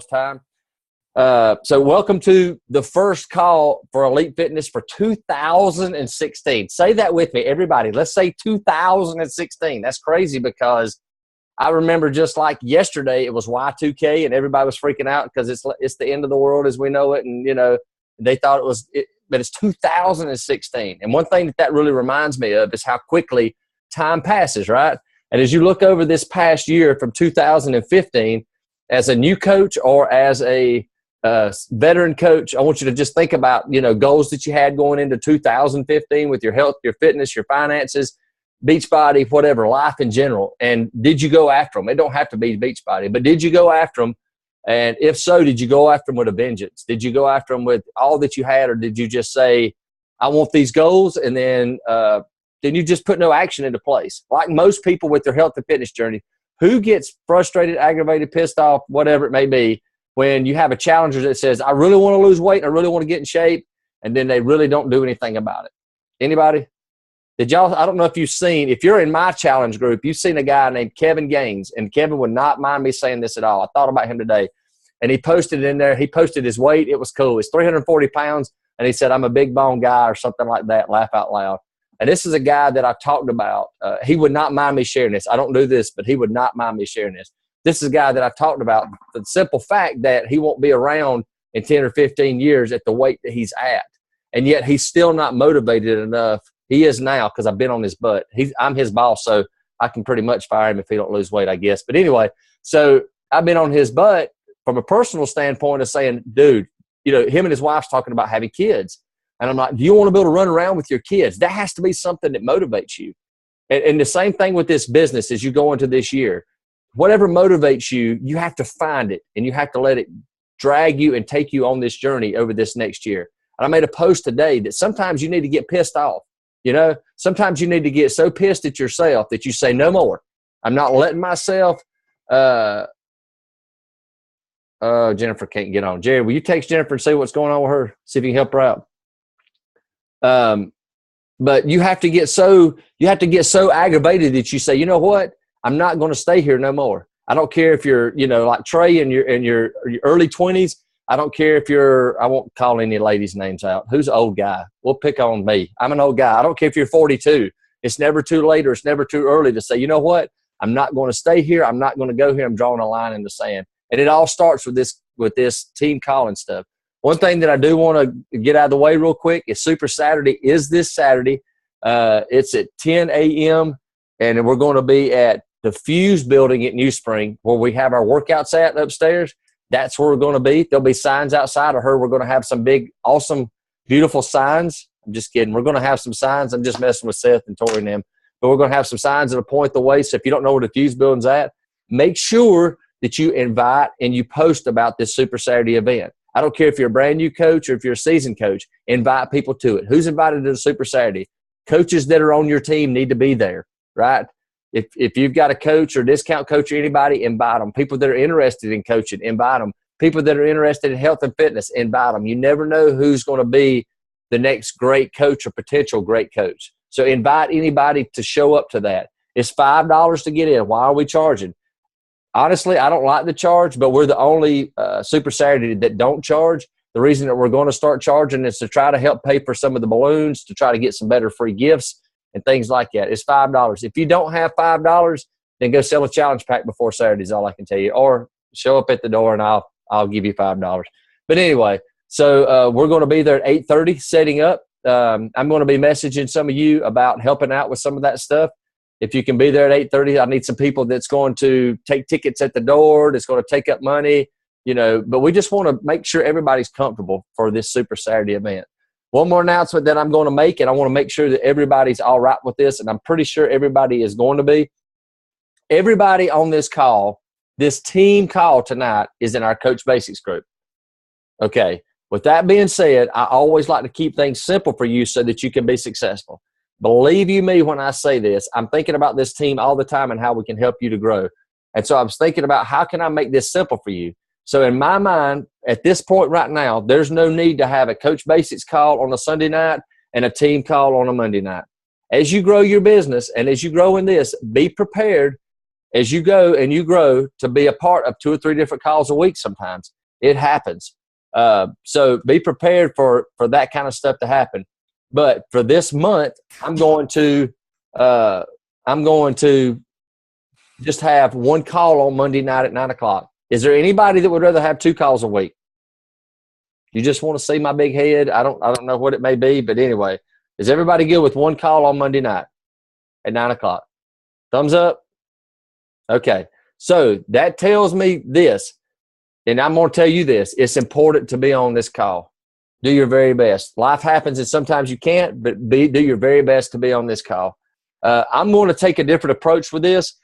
time. So welcome to the first call for Elite Fitness for 2016. Say that with me, everybody. Let's say 2016. That's crazy because I remember just like yesterday, it was Y2K and everybody was freaking out because it's the end of the world as we know it. And, they thought but it's 2016. And one thing that really reminds me of is how quickly time passes, right? And as you look over this past year from 2015, as a new coach or as a veteran coach, I want you to just think about, goals that you had going into 2015 with your health, your fitness, your finances, Beachbody, whatever, life in general. And did you go after them? It don't have to be Beachbody, but did you go after them? And if so, did you go after them with a vengeance? Did you go after them with all that you had, or did you just say, I want these goals, and then you just put no action into place? Like most people with their health and fitness journey, who gets frustrated, aggravated, pissed off, whatever it may be, when you have a challenger that says, I really want to lose weight, I really want to get in shape, and then they really don't do anything about it? Anybody? I don't know if if you're in my challenge group, you've seen a guy named Kevin Gaines, and Kevin would not mind me saying this at all. I thought about him today, and he posted in there, he posted his weight. It was cool. It's 340 pounds, and he said, I'm a big bone guy or something like that, laugh out loud. And this is a guy that I talked about. He would not mind me sharing this. I don't do this, but he would not mind me sharing this. This is a guy that I talked about the simple fact that he won't be around in 10 or 15 years at the weight that he's at. And yet he's still not motivated enough. He is now because I've been on his butt. I'm his boss, so I can pretty much fire him if he don't lose weight, I guess. But anyway, so I've been on his butt from a personal standpoint of saying, dude, him and his wife's talking about having kids. And I'm like, do you want to be able to run around with your kids? That has to be something that motivates you. And the same thing with this business as you go into this year. Whatever motivates you, you have to find it, and you have to let it drag you and take you on this journey over this next year. And I made a post today that sometimes you need to get pissed off. Sometimes you need to get so pissed at yourself that you say, no more. I'm not letting myself. Jennifer can't get on. Jerry, will you text Jennifer and see what's going on with her? See if you can help her out. But you have to get so aggravated that you say, you know what? I'm not going to stay here no more. I don't care if you're, like Trey in your early 20s. I don't care if I won't call any ladies' names out. Who's an old guy? We'll pick on me. I'm an old guy. I don't care if you're 42. It's never too late or it's never too early to say, you know what? I'm not going to stay here. I'm not going to go here. I'm drawing a line in the sand. And it all starts with this team calling stuff. One thing that I do want to get out of the way real quick is Super Saturday is this Saturday. It's at 10 a.m. and we're going to be at the Fuse building at New Spring where we have our workouts at upstairs. That's where we're going to be. There'll be signs outside of her. We're going to have some big, awesome, beautiful signs. I'm just kidding. We're going to have some signs. I'm just messing with Seth and Tori and them. But we're going to have some signs that'll point the way. So if you don't know where the Fuse building's at, make sure that you invite and you post about this Super Saturday event. I don't care if you're a brand new coach or if you're a seasoned coach. Invite people to it. Who's invited to the Super Saturday? Coaches that are on your team need to be there, right? If you've got a coach or discount coach or anybody, invite them. People that are interested in coaching, invite them. People that are interested in health and fitness, invite them. You never know who's going to be the next great coach or potential great coach. So invite anybody to show up to that. It's $5 to get in. Why are we charging? Honestly, I don't like the charge, but we're the only Super Saturday that don't charge. The reason that we're going to start charging is to try to help pay for some of the balloons, to try to get some better free gifts and things like that. It's $5. If you don't have $5, then go sell a challenge pack before Saturday is all I can tell you. Or show up at the door and I'll give you $5. But anyway, so we're going to be there at 8:30 setting up. I'm going to be messaging some of you about helping out with some of that stuff. If you can be there at 8:30, I need some people that's going to take tickets at the door, that's going to take up money, but we just want to make sure everybody's comfortable for this Super Saturday event. One more announcement that I'm going to make, and I want to make sure that everybody's all right with this, and I'm pretty sure everybody is going to be. Everybody on this call, this team call tonight, is in our Coach Basics group. Okay. With that being said, I always like to keep things simple for you so that you can be successful. Believe you me when I say this, I'm thinking about this team all the time and how we can help you to grow. And so I was thinking about how can I make this simple for you? So in my mind, at this point right now, there's no need to have a Coach Basics call on a Sunday night and a team call on a Monday night. As you grow your business and as you grow in this, be prepared as you go and you grow to be a part of 2 or 3 different calls a week sometimes. It happens. So be prepared for that kind of stuff to happen. But for this month, I'm going to just have 1 call on Monday night at 9 o'clock. Is there anybody that would rather have 2 calls a week? You just want to see my big head? I don't know what it may be, but anyway, is everybody good with 1 call on Monday night at 9 o'clock? Thumbs up? Okay. So that tells me this, and I'm going to tell you this. It's important to be on this call. Do your very best. Life happens, and sometimes you can't, but do your very best to be on this call. I'm going to take a different approach with this.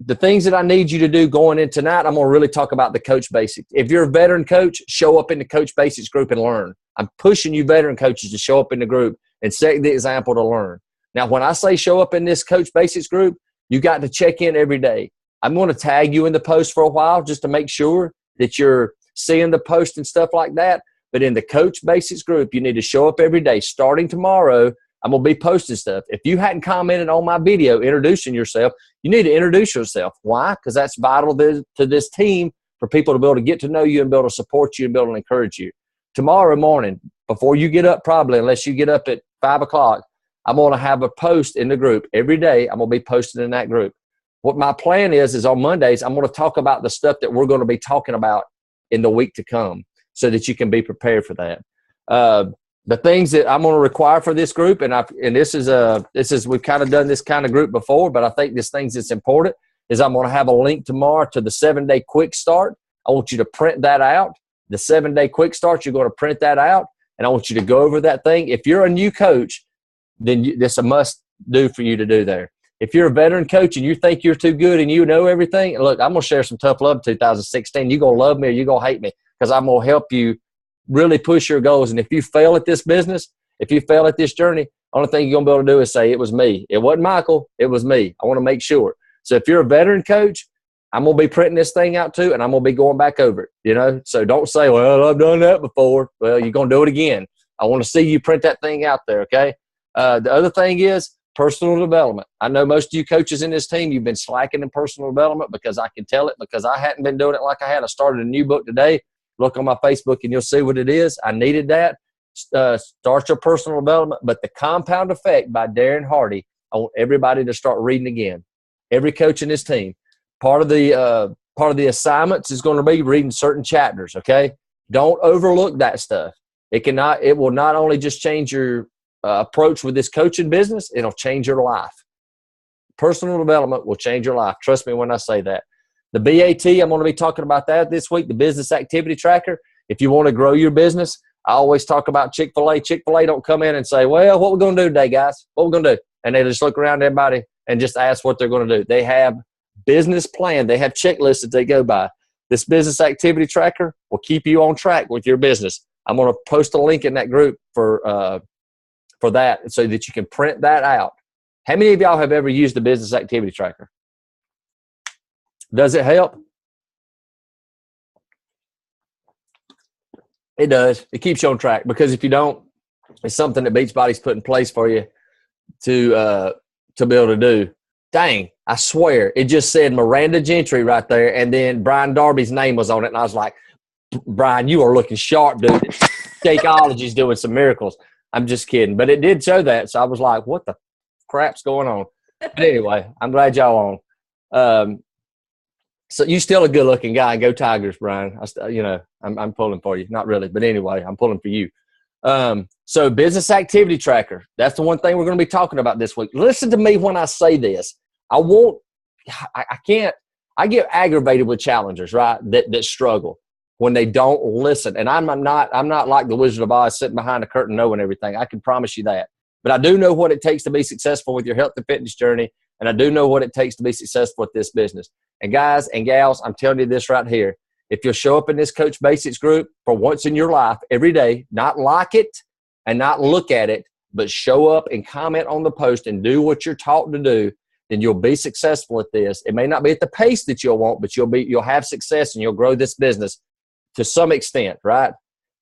The things that I need you to do going in tonight, I'm going to really talk about the coach basics. If you're a veteran coach, show up in the coach basics group and learn. I'm pushing you veteran coaches to show up in the group and set the example to learn. Now, when I say show up in this coach basics group, you got to check in every day. I'm going to tag you in the post for a while just to make sure that you're seeing the post and stuff like that. But in the coach basics group, you need to show up every day. Starting tomorrow, I'm going to be posting stuff. If you hadn't commented on my video introducing yourself, you need to introduce yourself. Why? Because that's vital to this team for people to be able to get to know you and be able to support you and be able to encourage you. Tomorrow morning, before you get up, probably, unless you get up at 5 o'clock, I'm going to have a post in the group. Every day, I'm going to be posting in that group. What my plan is on Mondays, I'm going to talk about the stuff that we're going to be talking about in the week to come so that you can be prepared for that. The things that I'm going to require for this group, and this is we've kind of done this kind of group before, but I think this thing that's important is I'm going to have a link tomorrow to the 7-day quick start. I want you to print that out. The 7-day quick start, you're going to print that out, and I want you to go over that thing. If you're a new coach, then this is a must do for you to do there. If you're a veteran coach and you think you're too good and you know everything, look, I'm going to share some tough love 2016. You're going to love me or you're going to hate me because I'm going to help you really push your goals. And if you fail at this business, if you fail at this journey, only thing you're going to be able to do is say, it was me. It wasn't Michael. It was me. I want to make sure. So if you're a veteran coach, I'm going to be printing this thing out too, and I'm going to be going back over it, So don't say, well, I've done that before. Well, you're going to do it again. I want to see you print that thing out there, okay? The other thing is personal development. I know most of you coaches in this team, you've been slacking in personal development because I can tell it because I hadn't been doing it like I had. I started a new book today. Look on my Facebook and you'll see what it is. I needed that. Start your personal development. But The Compound Effect by Darren Hardy, I want everybody to start reading again. Every coach in this team. Part of the assignments is going to be reading certain chapters, okay? Don't overlook that stuff. It will not only just change your approach with this coaching business, it'll change your life. Personal development will change your life. Trust me when I say that. The BAT, I'm going to be talking about that this week, the Business Activity Tracker. If you want to grow your business, I always talk about Chick-fil-A. Chick-fil-A don't come in and say, well, what we're going to do today, guys? What we're going to do? And they just look around everybody and just ask what they're going to do. They have business plan. They have checklists that they go by. This Business Activity Tracker will keep you on track with your business. I'm going to post a link in that group for that so that you can print that out. How many of y'all have ever used the Business Activity Tracker? Does it help? It does. It keeps you on track because if you don't, it's something that Beachbody's put in place for you to be able to do. Dang, I swear, it just said Miranda Gentry right there, and then Brian Darby's name was on it, and I was like, Brian, you are looking sharp, dude. Shakeology's doing some miracles. I'm just kidding. But it did show that, so I was like, what the crap's going on? But anyway, I'm glad y'all on. So you still a good-looking guy. Go Tigers, Brian. I'm pulling for you. Not really, but anyway, I'm pulling for you. So Business Activity Tracker, that's the one thing we're going to be talking about this week. Listen to me when I say this. I get aggravated with challengers, right, that struggle when they don't listen. And I'm not like the Wizard of Oz sitting behind a curtain knowing everything. I can promise you that. But I do know what it takes to be successful with your health and fitness journey, and I do know what it takes to be successful with this business. And guys and gals, I'm telling you this right here. If you'll show up in this Coach Basics group for once in your life, every day, not like it and not look at it, but show up and comment on the post and do what you're taught to do, then you'll be successful at this. It may not be at the pace that you'll want, but you'll have success and you'll grow this business to some extent, right?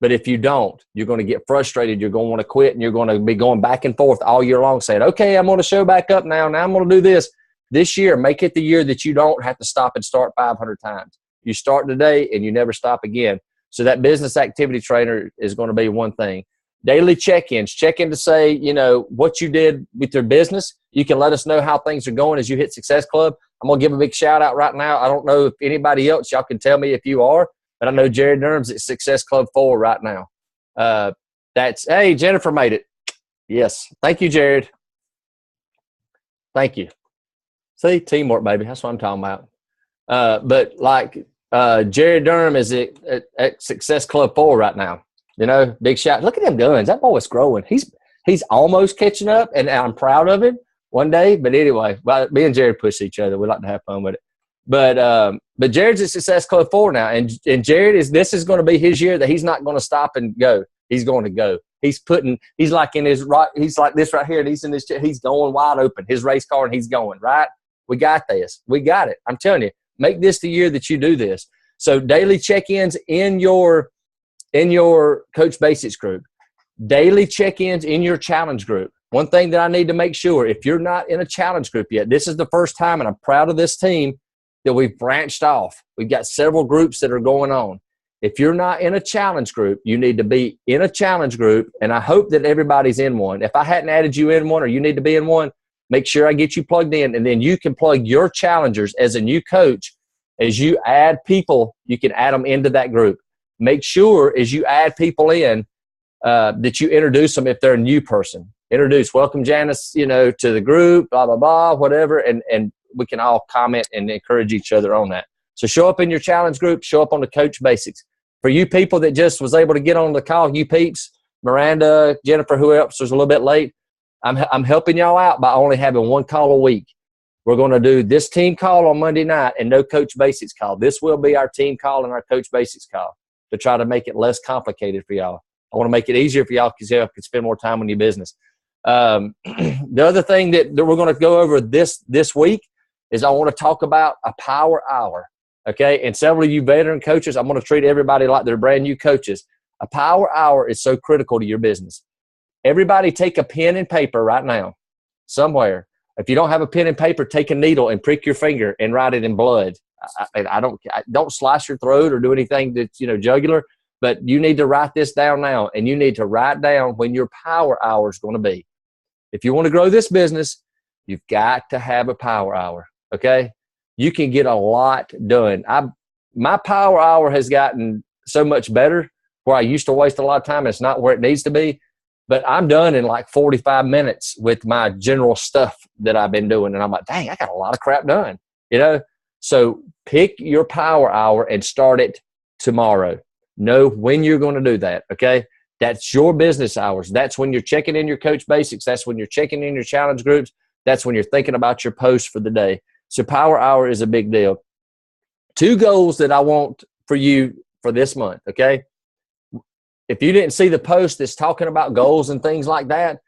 But if you don't, you're going to get frustrated. You're going to want to quit, and you're going to be going back and forth all year long saying, okay, I'm going to show back up now. Now I'm going to do this. This year, make it the year that you don't have to stop and start 500 times. You start today and you never stop again. So that business activity trainer is going to be one thing. Daily check-ins. Check in to say, you know, what you did with your business. You can let us know how things are going as you hit Success Club. I'm going to give a big shout out right now. I don't know if anybody else, y'all can tell me if you are, but I know Jared Durham's at Success Club 4 right now. Hey, Jennifer made it. Yes. Thank you, Jared. Thank you. See, teamwork, baby. That's what I'm talking about. But like Jared Durham is at Success Club 4 right now. You know, big shout. Look at them guns. That boy's growing. He's almost catching up, and I'm proud of him one day. But anyway, well, me and Jared push each other. We like to have fun with it. But Jared's at Success Club 4 now, and Jared this is going to be his year that he's not going to stop and go. He's going to go. He's like in his right. He's like this right here, and he's in this. He's going wide open. His race car, and he's going right. We got this. We got it. I'm telling you, make this the year that you do this. So daily check-ins in your Coach Basics group, daily check-ins in your challenge group. One thing that I need to make sure, if you're not in a challenge group yet, this is the first time, and I'm proud of this team, that we've branched off. We've got several groups that are going on. If you're not in a challenge group, you need to be in a challenge group, and I hope that everybody's in one. If I hadn't added you in one or you need to be in one, make sure I get you plugged in, and then you can plug your challengers as a new coach. As you add people, you can add them into that group. Make sure as you add people in that you introduce them if they're a new person. Welcome Janice, you know, to the group, blah, blah, blah, whatever, and we can all comment and encourage each other on that. So show up in your challenge group, show up on the Coach Basics. For you people that just was able to get on the call, you peeps, Miranda, Jennifer, who else was a little bit late, I'm helping y'all out by only having one call a week. We're going to do this team call on Monday night and no Coach Basics call. This will be our team call and our Coach Basics call to try to make it less complicated for y'all. I want to make it easier for y'all because y'all can spend more time on your business. The other thing that we're going to go over this week is I want to talk about a power hour. Okay, and several of you veteran coaches, I'm going to treat everybody like they're brand new coaches. A power hour is so critical to your business. Everybody take a pen and paper right now, somewhere. If you don't have a pen and paper, take a needle and prick your finger and write it in blood. I don't slice your throat or do anything that's, you know, jugular, but you need to write this down now, and you need to write down when your power hour is going to be. If you want to grow this business, you've got to have a power hour, okay? You can get a lot done. My power hour has gotten so much better where I used to waste a lot of time. It's not where it needs to be, but I'm done in like 45 minutes with my general stuff that I've been doing. And I'm like, dang, I got a lot of crap done, you know? So pick your power hour and start it tomorrow. Know when you're going to do that, okay? That's your business hours. That's when you're checking in your Coach Basics. That's when you're checking in your challenge groups. That's when you're thinking about your posts for the day. So power hour is a big deal. 2 goals that I want for you for this month, okay? If you didn't see the post that's talking about goals and things like that,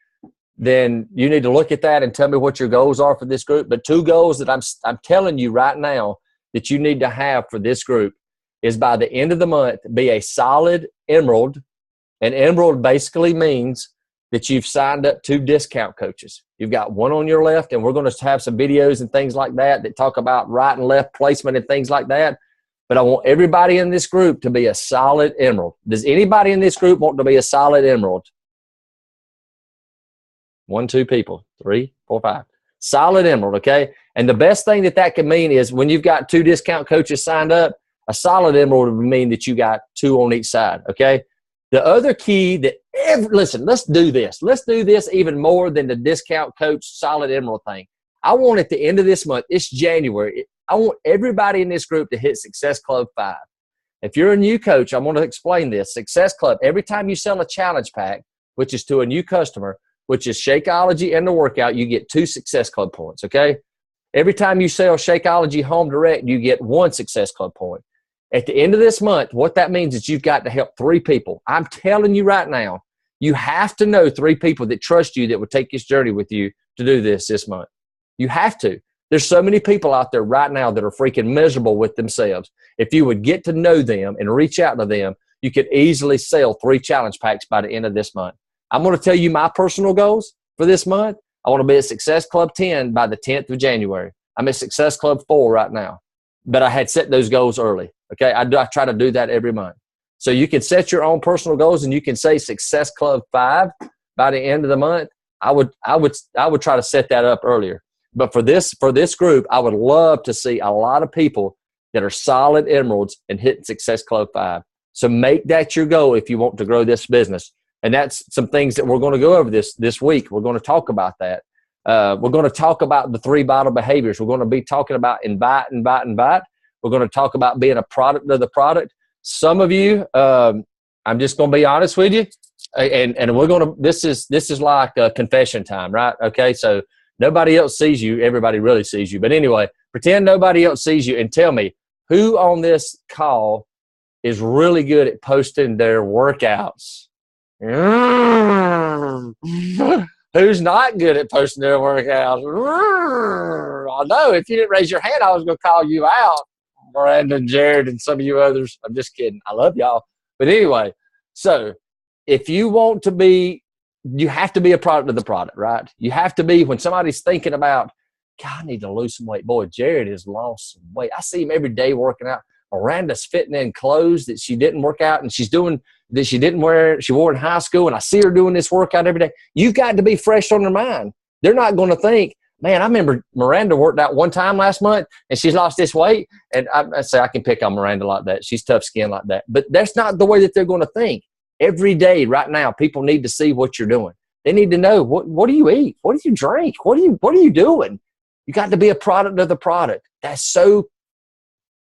then you need to look at that and tell me what your goals are for this group. But 2 goals that I'm telling you right now that you need to have for this group is by the end of the month, be a solid emerald. And emerald basically means that you've signed up 2 discount coaches. You've got one on your left, and we're going to have some videos and things like that talk about right and left placement and things like that. But I want everybody in this group to be a solid emerald. Does anybody in this group want to be a solid emerald? 1, 2 people, 3, 4, 5. Solid emerald, okay? And the best thing that can mean is when you've got 2 discount coaches signed up, a solid emerald would mean that you got 2 on each side, okay? The other key that listen, let's do this. Let's do this even more than the discount coach solid emerald thing. I want at the end of this month, it's January, I want everybody in this group to hit Success Club 5. If you're a new coach, I'm going to explain this. Success Club, every time you sell a challenge pack, which is to a new customer, which is Shakeology and the workout, you get 2 Success Club points, okay? Every time you sell Shakeology Home Direct, you get 1 Success Club point. At the end of this month, what that means is you've got to help 3 people. I'm telling you right now, you have to know 3 people that trust you that will take this journey with you to do this month. You have to. There's so many people out there right now that are freaking miserable with themselves. If you would get to know them and reach out to them, you could easily sell 3 challenge packs by the end of this month. I'm going to tell you my personal goals for this month. I want to be at Success Club 10 by the 10th of January. I'm at Success Club 4 right now, but I had set those goals early. Okay. I try to do that every month. So you can set your own personal goals and you can say Success Club 5 by the end of the month. I would try to set that up earlier. But for this group, I would love to see a lot of people that are solid emeralds and hitting Success Club 5. So make that your goal if you want to grow this business. And that's some things that we're going to go over this week. We're going to talk about that. We're going to talk about the 3 vital behaviors. We're going to be talking about invite. We're going to talk about being a product of the product. Some of you, I'm just going to be honest with you, and we're going to. This is like a confession time, right? Okay, so nobody else sees you. Everybody really sees you. But anyway, pretend nobody else sees you and tell me who on this call is really good at posting their workouts. Who's not good at posting their workouts? I know if you didn't raise your hand, I was going to call you out, Miranda and Jared and some of you others. I'm just kidding. I love y'all. But anyway, so if you want to be, you have to be a product of the product, right? You have to be, when somebody's thinking about, God, I need to lose some weight. Boy, Jared has lost some weight. I see him every day working out. Miranda's fitting in clothes that she didn't work out and she's doing that she didn't wear. She wore in high school, and I see her doing this workout every day. You've got to be fresh on their mind. They're not going to think, man, I remember Miranda worked out one time last month and she's lost this weight. And I say I can pick on Miranda like that. She's tough skin like that. But that's not the way that they're going to think. Every day right now, people need to see what you're doing. They need to know, what do you eat? What do you drink? What are you doing? You got to be a product of the product. That's so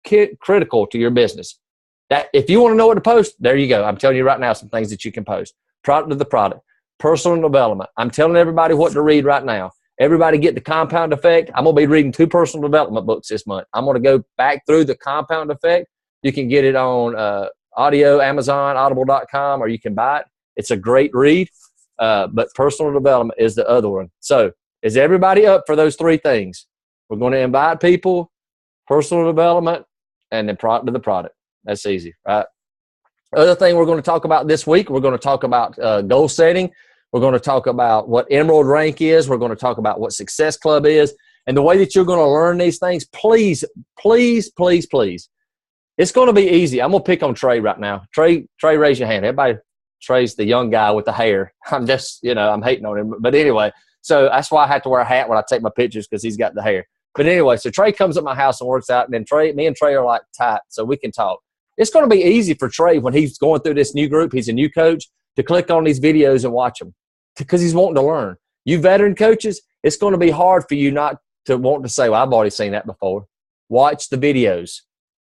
critical to your business. That if you want to know what to post, there you go. I'm telling you right now some things that you can post. Product of the product. Personal development. I'm telling everybody what to read right now. Everybody get the Compound Effect. I'm going to be reading 2 personal development books this month. I'm going to go back through the Compound Effect. You can get it on audio, Amazon, audible.com, or you can buy it. It's a great read, but personal development is the other one. So is everybody up for those 3 things? We're going to invite people, personal development, and then product of the product. That's easy, right? Other thing we're going to talk about this week, we're going to talk about goal setting. We're going to talk about what Emerald Rank is. We're going to talk about what Success Club is. And the way that you're going to learn these things, please, please, please, please. It's going to be easy. I'm going to pick on Trey right now. Trey, raise your hand. Everybody, Trey's the young guy with the hair. I'm just, I'm hating on him. But anyway, so that's why I have to wear a hat when I take my pictures, because he's got the hair. But anyway, so Trey comes up my house and works out, and then me and Trey are like tight, so we can talk. It's going to be easy for Trey when he's going through this new group. He's a new coach, to click on these videos and watch them because he's wanting to learn. You veteran coaches, it's going to be hard for you not to want to say, well, I've already seen that before. Watch the videos.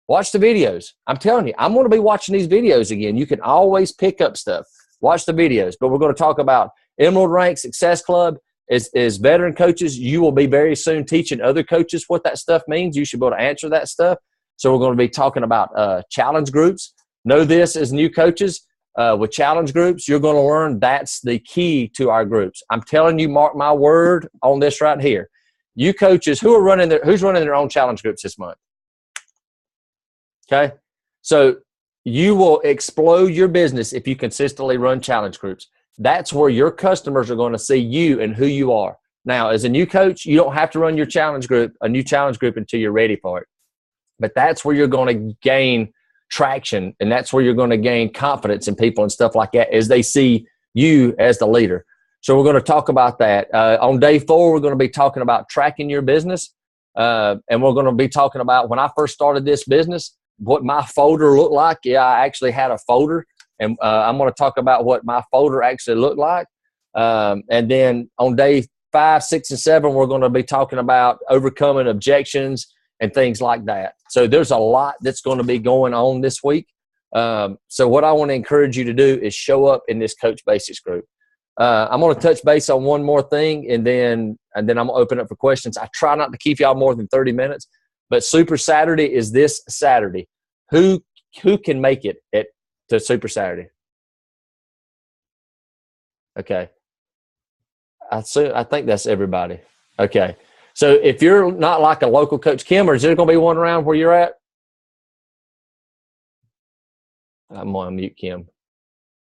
Watch the videos. I'm telling you, I'm going to be watching these videos again. You can always pick up stuff. Watch the videos. But we're going to talk about Emerald Rank, Success Club. As veteran coaches, you will be very soon teaching other coaches what that stuff means. You should be able to answer that stuff. So we're going to be talking about challenge groups. Know this as new coaches. With challenge groups, you're going to learn that's the key to our groups. I'm telling you, mark my word on this right here. You coaches, who's running their own challenge groups this month? Okay? So you will explode your business if you consistently run challenge groups. That's where your customers are going to see you and who you are. Now, as a new coach, you don't have to run a new challenge group until you're ready for it. But that's where you're going to gain traction, and that's where you're going to gain confidence in people and stuff like that as they see you as the leader. So we're going to talk about that. On day 4, we're going to be talking about tracking your business, and we're going to be talking about when I first started this business, what my folder looked like. Yeah, I actually had a folder, and I'm going to talk about what my folder actually looked like. And then on day 5, 6, and 7, we're going to be talking about overcoming objections and things like that. So there's a lot that's going to be going on this week. So what I want to encourage you to do is show up in this Coach Basics group. I'm going to touch base on one more thing, and then I'm going to open up for questions. I try not to keep y'all more than 30 minutes, but Super Saturday is this Saturday. Who can make it to Super Saturday? Okay. I think that's everybody. Okay. So if you're not like a local coach, Kim, or is there going to be one around where you're at? I'm going to mute Kim.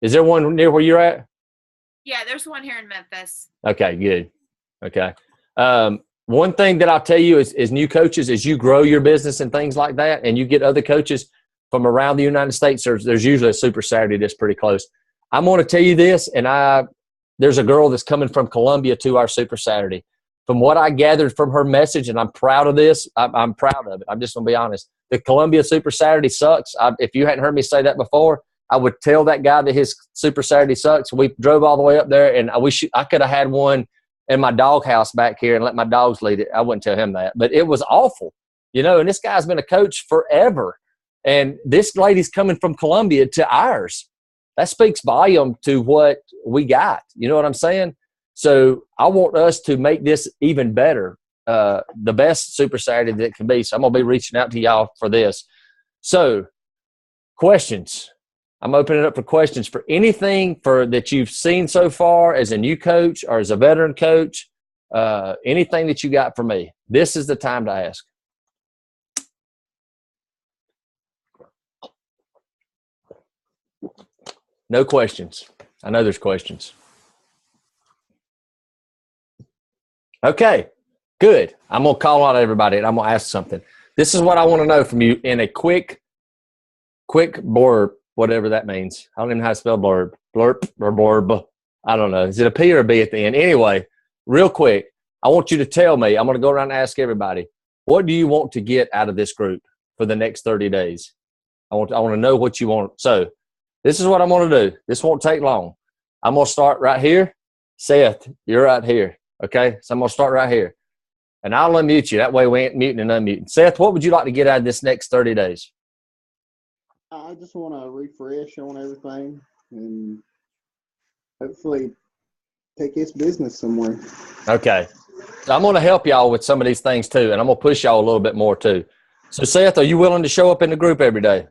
Is there one near where you're at? Yeah, there's one here in Memphis. Okay, good. Okay. one thing that I'll tell you is new coaches, as you grow your business and things like that, and you get other coaches from around the United States, there's usually a Super Saturday that's pretty close. I'm going to tell you this, and there's a girl that's coming from Columbia to our Super Saturday. From what I gathered from her message, and I'm proud of this, I'm proud of it. I'm just going to be honest. The Columbia Super Saturday sucks. If you hadn't heard me say that before, I would tell that guy that his Super Saturday sucks. We drove all the way up there, and I wish I could have had one in my dog house back here and let my dogs lead it. I wouldn't tell him that. But it was awful, and this guy's been a coach forever. And this lady's coming from Columbia to ours. That speaks volume to what we got. You know what I'm saying? So I want us to make this even better, the best Super Saturday that it can be. So I'm going to be reaching out to y'all for this. So questions. I'm opening it up for questions for anything that you've seen so far as a new coach or as a veteran coach, anything that you got for me. This is the time to ask. No questions. I know there's questions. Okay, good. I'm going to call out everybody and I'm going to ask something. This is what I want to know from you in a quick blurb, whatever that means. I don't even know how to spell blurb. Blurb or blurb. I don't know. Is it a P or a B at the end? Anyway, real quick, I want you to tell me, I'm going to go around and ask everybody, what do you want to get out of this group for the next 30 days? I want to know what you want. So this is what I'm going to do. This won't take long. I'm going to start right here. Seth, you're right here. Okay, so I'm going to start right here. And I'll unmute you. That way we ain't muting and unmuting. Seth, what would you like to get out of this next 30 days? I just want to refresh on everything and hopefully take this business somewhere. Okay. So I'm going to help y'all with some of these things too, and I'm going to push y'all a little bit more too. So, Seth, are you willing to show up in the group every day?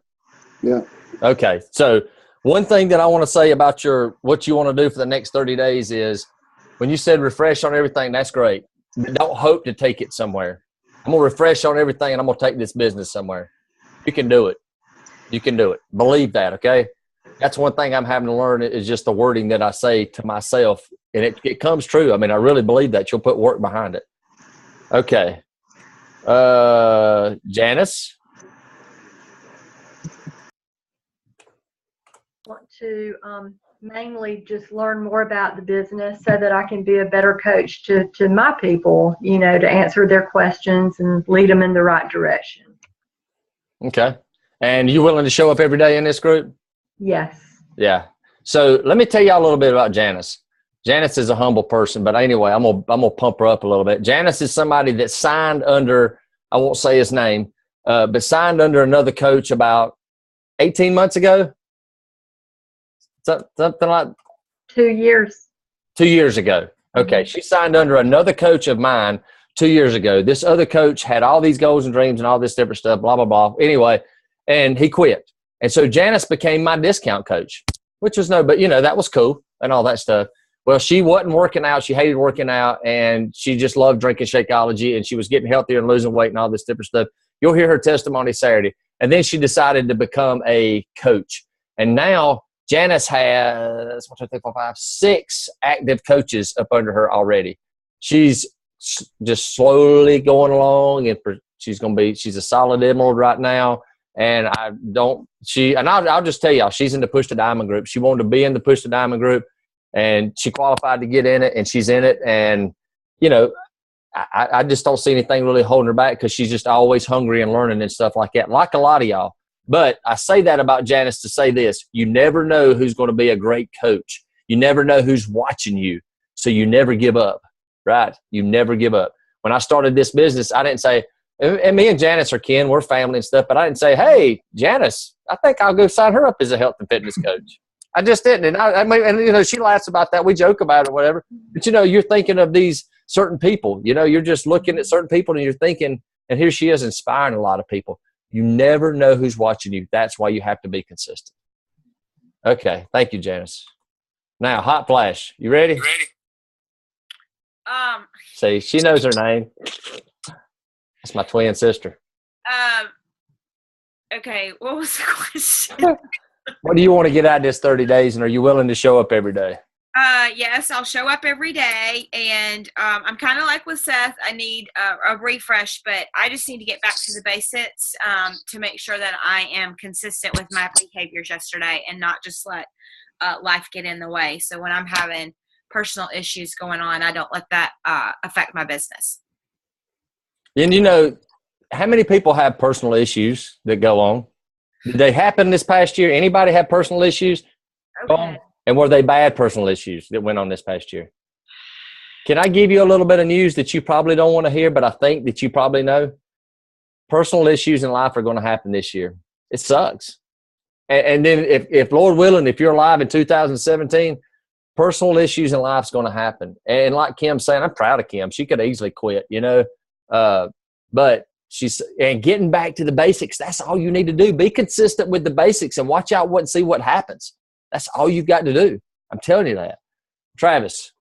Yeah. Okay. So one thing that I want to say about what you want to do for the next 30 days is when you said refresh on everything, that's great. But don't hope to take it somewhere. I'm going to refresh on everything, and I'm going to take this business somewhere. You can do it. You can do it. Believe that, okay? That's one thing I'm having to learn is just the wording that I say to myself, and it comes true. I mean, I really believe that. You'll put work behind it. Okay. Janice? Want to mainly just learn more about the business so that I can be a better coach to my people, to answer their questions and lead them in the right direction. Okay. And you willing to show up every day in this group? Yes. Yeah. So let me tell y'all a little bit about Janice. Janice is a humble person, but anyway, I'm gonna pump her up a little bit. Janice is somebody that signed under, I won't say his name, but signed under another coach about 18 months ago. Something like 2 years. 2 years ago. Okay. She signed under another coach of mine 2 years ago. This other coach had all these goals and dreams and all this different stuff, blah, blah, blah. Anyway, and he quit. And so Janice became my discount coach, which was but that was cool and all that stuff. Well, she wasn't working out. She hated working out, and she just loved drinking Shakeology, and she was getting healthier and losing weight and all this different stuff. You'll hear her testimony Saturday. And then she decided to become a coach. And now Janice has 1, 2, 3, 4, 5, 6 active coaches up under her already. She's just slowly going along, and she's a solid emerald right now. And I'll just tell y'all, she's in the Push to Diamond group. She wanted to be in the Push to Diamond group, and she qualified to get in it, and she's in it. And, I just don't see anything really holding her back because she's just always hungry and learning and stuff like that, like a lot of y'all. But I say that about Janice to say this. You never know who's going to be a great coach. You never know who's watching you. So you never give up, right? You never give up. When I started this business, I didn't say, and me and Janice are kin, we're family and stuff, but I didn't say, hey, Janice, I think I'll go sign her up as a health and fitness coach. I just didn't. And she laughs about that. We joke about it or whatever. But, you're thinking of these certain people. You're just looking at certain people and you're thinking, and here she is inspiring a lot of people. You never know who's watching you. That's why you have to be consistent. Okay. Thank you, Janice. Now, hot flash. You ready? You ready? See, she knows her name. That's my twin sister. Okay. What was the question? What do you want to get out of this 30 days, and are you willing to show up every day? Yes, I'll show up every day, and I'm kind of like with Seth. I need a refresh, but I just need to get back to the basics to make sure that I am consistent with my behaviors yesterday and not just let life get in the way. So when I'm having personal issues going on, I don't let that affect my business. And you know, how many people have personal issues that go on? Did they happen this past year? Anybody have personal issues? Okay. And were they bad personal issues that went on this past year? Can I give you a little bit of news that you probably don't want to hear, but I think that you probably know? Personal issues in life are going to happen this year. It sucks. And then if Lord willing, if you're alive in 2017, personal issues in life is going to happen. And like Kim's saying, I'm proud of Kim. She could easily quit, you know. But and getting back to the basics, that's all you need to do. Be consistent with the basics and watch out and see what happens. That's all you've got to do. I'm telling you that. Travis,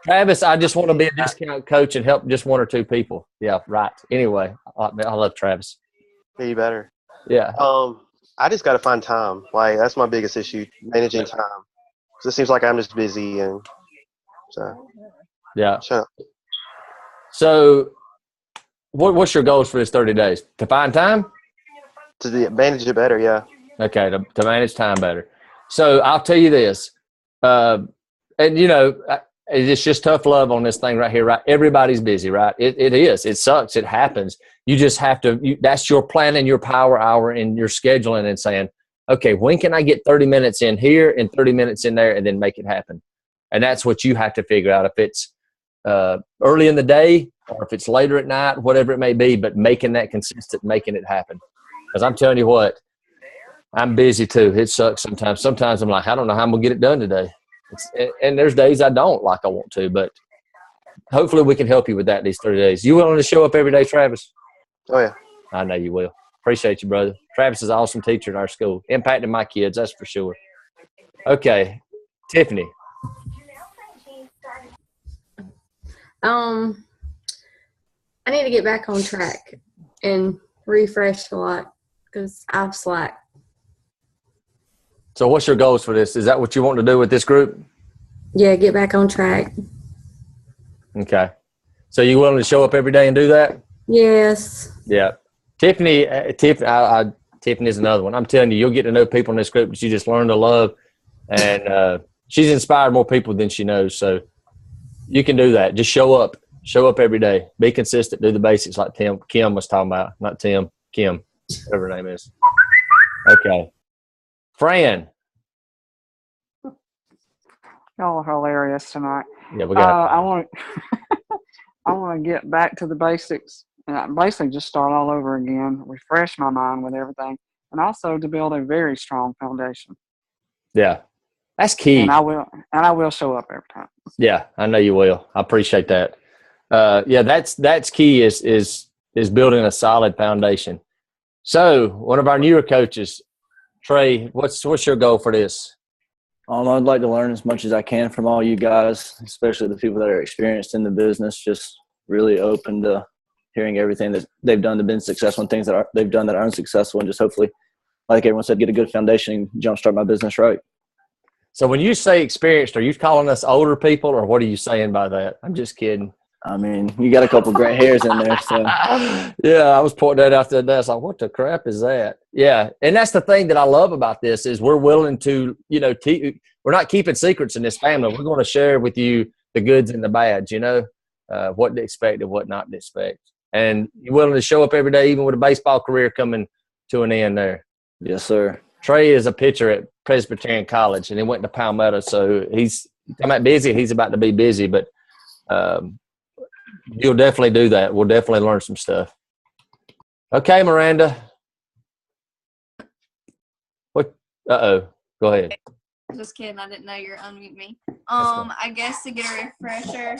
I just want to be a discount coach and help just one or two people. Yeah, right. Anyway, I love Travis. Be better. Yeah. I just got to find time. Like, that's my biggest issue, managing time. Because it seems like I'm just busy, and so. Yeah. Shut up. So, what's your goals for this 30 days? To find time? To manage it better, yeah. Okay, to manage time better. So I'll tell you this, and you know, it's just tough love on this thing right here, right? Everybody's busy, right? It is. It sucks. It happens. You just have to, that's your planning, your power hour, and your scheduling and saying, okay, when can I get 30 minutes in here and 30 minutes in there and then make it happen? And that's what you have to figure out. If it's early in the day or if it's later at night, whatever it may be, but making that consistent, making it happen. Because I'm telling you what, I'm busy too. It sucks sometimes. Sometimes I'm like, I don't know how I'm going to get it done today. And there's days I don't like I want to, but hopefully we can help you with that these 30 days. You willing to show up every day, Travis? Oh, yeah. I know you will. Appreciate you, brother. Travis is an awesome teacher in our school. Impacting my kids, that's for sure. Okay. Tiffany. I need to get back on track and refresh a lot because I've slacked. So what's your goals for this? Is that what you want to do with this group? Yeah, get back on track. Okay. So you willing to show up every day and do that? Yes. Yeah. Tiffany is another one. I'm telling you, you'll get to know people in this group that you just learn to love. And she's inspired more people than she knows. So you can do that. Just show up. Show up every day. Be consistent. Do the basics like Kim was talking about. Not Tim. Kim. Whatever her name is. Okay. Fran. Y'all are hilarious tonight. Yeah, we got I want I want to get back to the basics and basically just start all over again, refresh my mind with everything, and also to build a very strong foundation. Yeah. That's key. And I will show up every time. Yeah, I know you will. I appreciate that. Yeah, that's key is building a solid foundation. So, one of our newer coaches, Trey, what's your goal for this? I'd like to learn as much as I can from all you guys, especially the people that are experienced in the business. Just really open to hearing everything that they've done to be successful and things that they've done that aren't successful, and just hopefully, like everyone said, get a good foundation and jumpstart my business right. So when you say experienced, are you calling us older people, or what are you saying by that? I'm just kidding. I mean, you got a couple gray hairs in there. So. Yeah, I was pointing that out the other day. I was like, what the crap is that? Yeah, and that's the thing that I love about this is we're willing to, we're not keeping secrets in this family. We're going to share with you the goods and the bads, what to expect and what not to expect. And you're willing to show up every day, even with a baseball career coming to an end there. Yes, sir. Trey is a pitcher at Presbyterian College, and he went to Palmetto. So he's busy. He's about to be busy, but you'll definitely do that. We'll definitely learn some stuff. Okay, Miranda. What? Go ahead. Just kidding. I didn't know you were unmute me. I guess to get a refresher.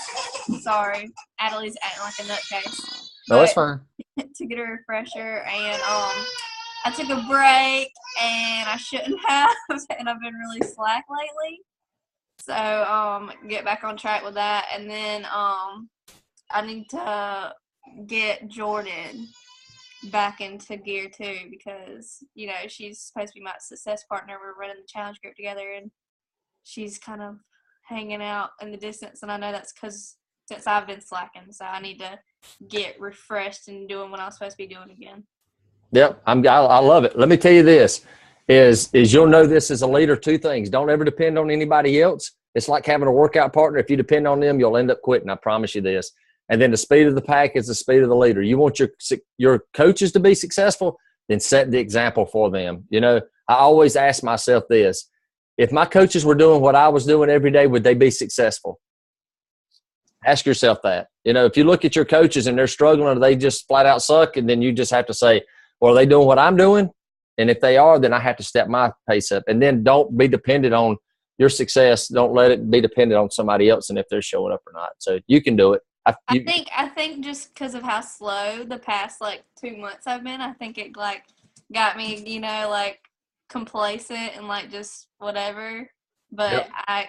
Sorry, Adelie's acting like a nutcase. No, that's fine. To get a refresher, and I took a break, and I shouldn't have, and I've been really slack lately. So get back on track with that, and then I need to get Jordan back into gear too, because she's supposed to be my success partner. We're running the challenge group together, and she's kind of hanging out in the distance, and I know that's because since I've been slacking, so I need to get refreshed and doing what I'm supposed to be doing again. Yep, I love it. Let me tell you this, is you'll know this as a leader, two things. Don't ever depend on anybody else. It's like having a workout partner. If you depend on them, you'll end up quitting. I promise you this. And then the speed of the pack is the speed of the leader. You want your coaches to be successful, then set the example for them. You know, I always ask myself this. If my coaches were doing what I was doing every day, would they be successful? Ask yourself that. You know, if you look at your coaches and they're struggling or they just flat out suck, and then you just have to say, well, are they doing what I'm doing? And if they are, then I have to step my pace up. And then don't be dependent on your success. Don't let it be dependent on somebody else and if they're showing up or not. So you can do it. I think just because of how slow the past 2 months I've been, I think it got me, complacent and just whatever. But Yep. I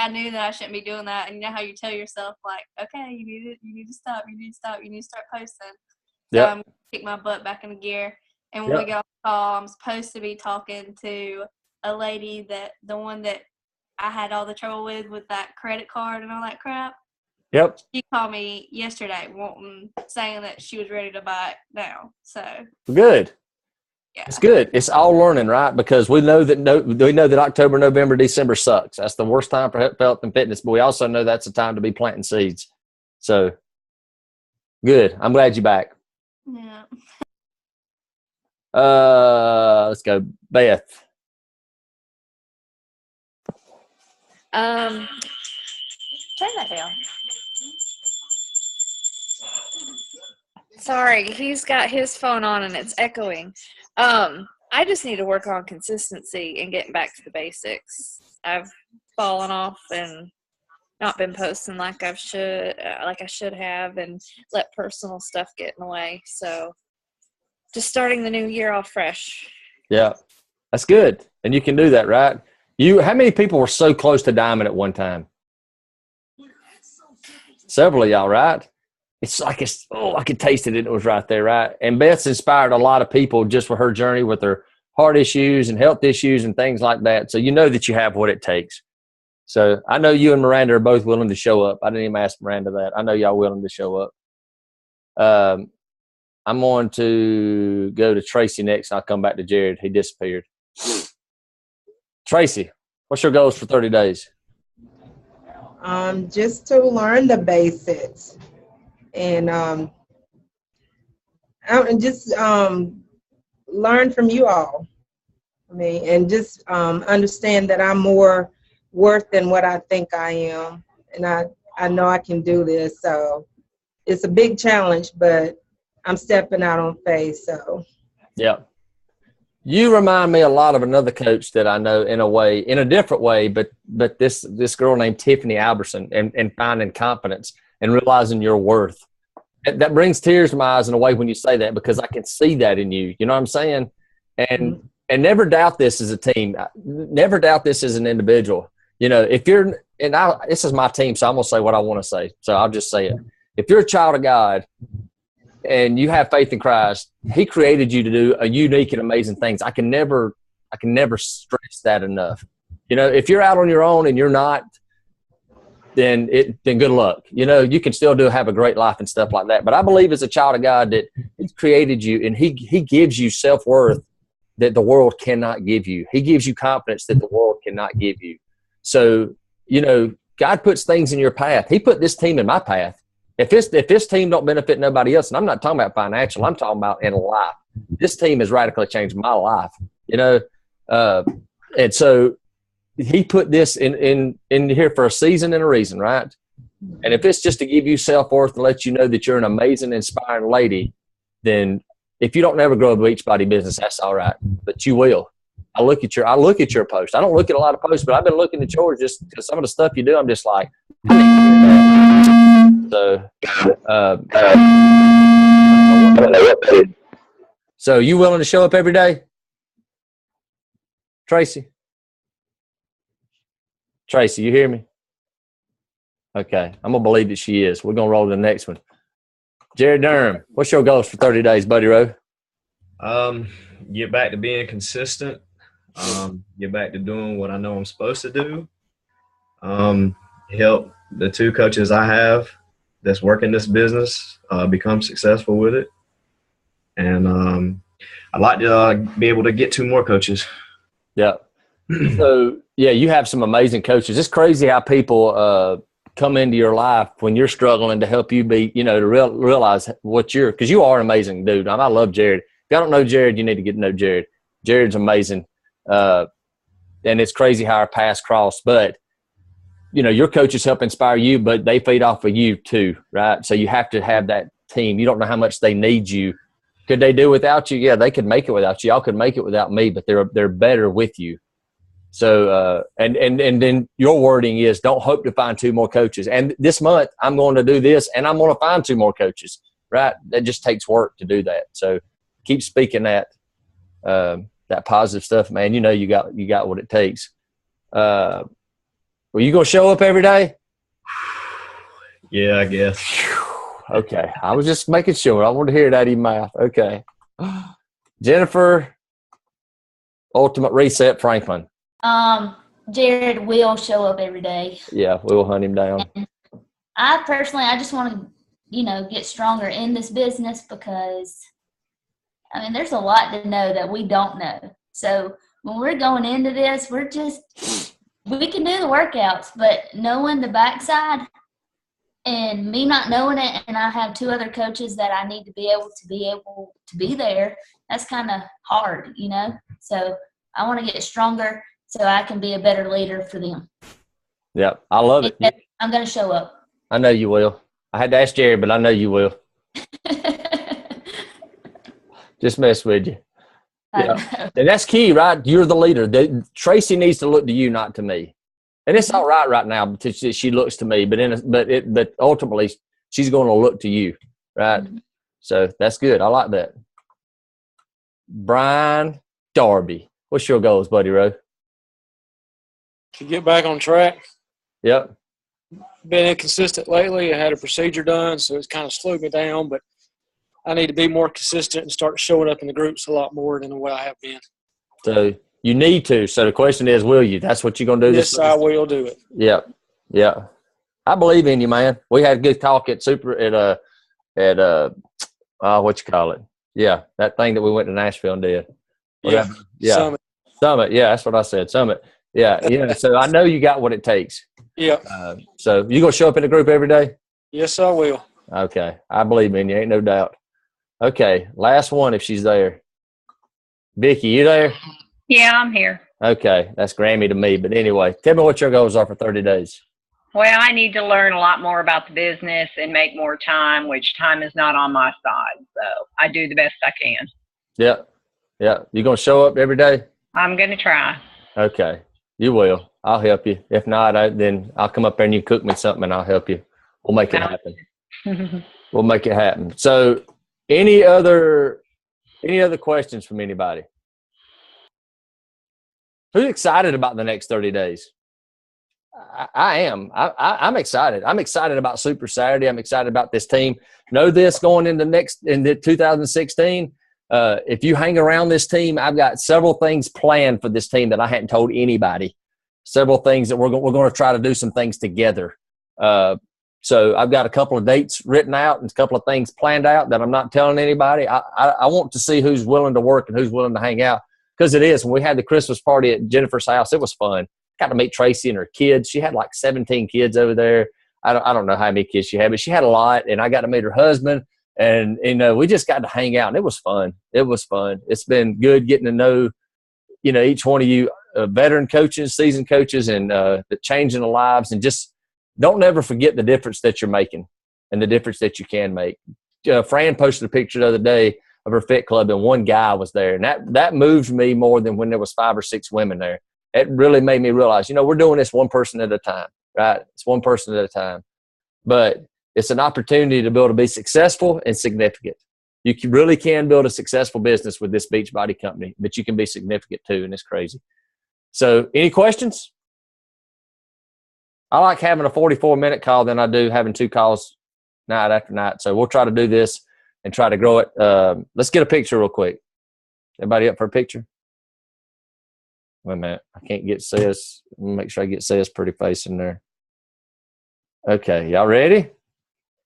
knew that I shouldn't be doing that. And you know how you tell yourself okay, you need to stop, you need to start posting. So Yep. I'm gonna kick my butt back into gear. And when Yep. we get off the call, I'm supposed to be talking to a lady the one that I had all the trouble with that credit card and all that crap. Yep. She called me yesterday saying that she was ready to buy it now. So Good. yeah. It's good. It's all learning, right? Because we know that October, November, December sucks. That's the worst time for health and fitness. But we also know that's the time to be planting seeds. So good. I'm glad you're back. Yeah. Let's go, Beth. Turn that down. Sorry, he's got his phone on and it's echoing. I just need to work on consistency and getting back to the basics. I've fallen off and not been posting like I should have, and let personal stuff get in the way. So just starting the new year off fresh. Yeah, that's good. And you can do that, right? How many people were so close to diamond at one time? Several of y'all, right? It's like I could taste it. It was right there, right? And Beth's inspired a lot of people just with her journey with her heart issues and health issues and things like that. So you know that you have what it takes. So I know you and Miranda are both willing to show up. I didn't even ask Miranda that. I know y'all willing to show up. I'm going to go to Tracy next, and I'll come back to Jared. He disappeared. Tracy, what's your goals for 30 days? Just to learn the basics and just learn from you all. I mean, and just understand that I'm more worth than what I think I am, and I know I can do this. So it's a big challenge, but I'm stepping out on faith. So yeah. You remind me a lot of another coach that I know in a different way, but this girl named Tiffany Alberson, and finding confidence and realizing your worth. That brings tears to my eyes in a way when you say that, because I can see that in you. You know what I'm saying? And never doubt this as a team. Never doubt this as an individual. You know, this is my team, so I'm going to say what I want to say. So I'll just say it. If you're a child of God and you have faith in Christ, He created you to do a unique and amazing things. I can never stress that enough. You know, if you're out on your own and you're not, then good luck. You know, you can still have a great life and stuff like that. But I believe as a child of God that He's created you, and He gives you self-worth that the world cannot give you. He gives you confidence that the world cannot give you. So, you know, God puts things in your path. He put this team in my path. If this team don't benefit nobody else, and I'm not talking about financial, I'm talking about in life. This team has radically changed my life, you know. And so He put this in here for a season and a reason, right? And if it's just to give you self-worth and let you know that you're an amazing, inspiring lady, then if you don't never grow a Beachbody business, that's all right. But you will. I look at your post. I don't look at a lot of posts, but I've been looking at yours just because some of the stuff you do, I'm just like, I need to do that. So you willing to show up every day? Tracy, you hear me? Okay. I'm going to believe that she is. We're going to roll to the next one. Jared Durham, what's your goals for 30 days, Buddy Rowe? Get back to being consistent. Get back to doing what I know I'm supposed to do. help the two coaches I have that's working this business become successful with it. And I'd like to be able to get two more coaches. Yeah. So, yeah, you have some amazing coaches. It's crazy how people come into your life when you're struggling to help you be, you know, to realize what you're – because you are an amazing dude. I love Jared. If y'all don't know Jared, you need to get to know Jared. Jared's amazing. And it's crazy how our paths cross. But, you know, your coaches help inspire you, but they feed off of you too, right? So you have to have that team. You don't know how much they need you. Could they do without you? Yeah, they could make it without you. Y'all could make it without me, but they're better with you. So, and then your wording is don't hope to find two more coaches. And this month I'm going to do this and I'm going to find two more coaches, right? That just takes work to do that. So keep speaking that positive stuff, man. You know, you got what it takes. Were you going to show up every day? Yeah, I guess. Okay. I was just making sure. I wanted to hear it out of your mouth. Okay. Jennifer, Ultimate Reset Franklin. Jared will show up every day. Yeah, we'll hunt him down. And I just want to, you know, get stronger in this business because, I mean, there's a lot to know that we don't know. So when we're going into this, we can do the workouts, but knowing the backside and me not knowing it, and I have two other coaches that I need to be able to be there, that's kind of hard, you know? So I want to get stronger so I can be a better leader for them. Yeah, I love it. I'm going to show up. I know you will. I had to ask Jerry, but I know you will. Just mess with you. Yeah. And that's key, right? You're the leader. Tracy needs to look to you, not to me. And it's all right now because she looks to me, but ultimately she's going to look to you, right? Mm-hmm. So that's good. I like that. Brian Darby. What's your goals, buddy, Rowe? To get back on track. Yep. Been inconsistent lately. I had a procedure done, so it's kind of slowed me down, but I need to be more consistent and start showing up in the groups a lot more than the way I have been. So you need to. So the question is, will you? That's what you're going to do? Yes, I will do it. Yeah. Yeah. I believe in you, man. We had a good talk at what you call it? Yeah, that thing that we went to Nashville and did. Yeah. Yeah. Summit. Yeah, that's what I said. Summit. Yeah. Yeah. So I know you got what it takes. Yeah. So you gonna show up in the group every day? Yes, I will. Okay. I believe in you. Ain't no doubt. Okay. Last one if she's there. Vicky, you there? Yeah, I'm here. Okay. That's Grammy to me. But anyway, tell me what your goals are for 30 days. Well, I need to learn a lot more about the business and make more time, which time is not on my side. So I do the best I can. Yeah. Yeah. You going to show up every day? I'm going to try. Okay. You will. I'll help you. If not, then I'll come up there and you cook me something and I'll help you. We'll make it happen. We'll make it happen. So any other questions from anybody? Who's excited about the next 30 days? I am. I'm excited. I'm excited about Super Saturday. I'm excited about this team. Know this going into 2016. If you hang around this team, I've got several things planned for this team that I hadn't told anybody. Several things that we're going to try to do some things together. So I've got a couple of dates written out and a couple of things planned out that I'm not telling anybody. I want to see who's willing to work and who's willing to hang out because it is. When we had the Christmas party at Jennifer's house, it was fun. Got to meet Tracy and her kids. She had like 17 kids over there. I don't know how many kids she had, but she had a lot. And I got to meet her husband. And, we just got to hang out. And it was fun. It was fun. It's been good getting to know, each one of you veteran coaches, seasoned coaches, and the changing the lives. And just don't ever forget the difference that you're making and the difference that you can make. Fran posted a picture the other day of her fit club, and one guy was there. And that moved me more than when there was 5 or 6 women there. It really made me realize, we're doing this one person at a time, right? It's one person at a time. But it's an opportunity to be able to be successful and significant. You really can build a successful business with this Beachbody company, but you can be significant too, and it's crazy. So any questions? I like having a 44-minute call than I do having 2 calls night after night. So we'll try to do this and try to grow it. Let's get a picture real quick. Everybody up for a picture? Wait a minute. I can't get Seth's. Make sure I get Seth's pretty face in there. Okay. Y'all ready?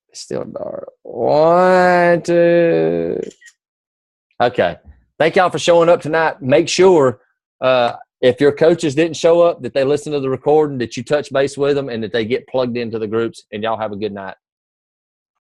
It's still dark. 1, 2. Okay. Thank y'all for showing up tonight. Make sure if your coaches didn't show up, that they listen to the recording, that you touch base with them, and that they get plugged into the groups. And y'all have a good night.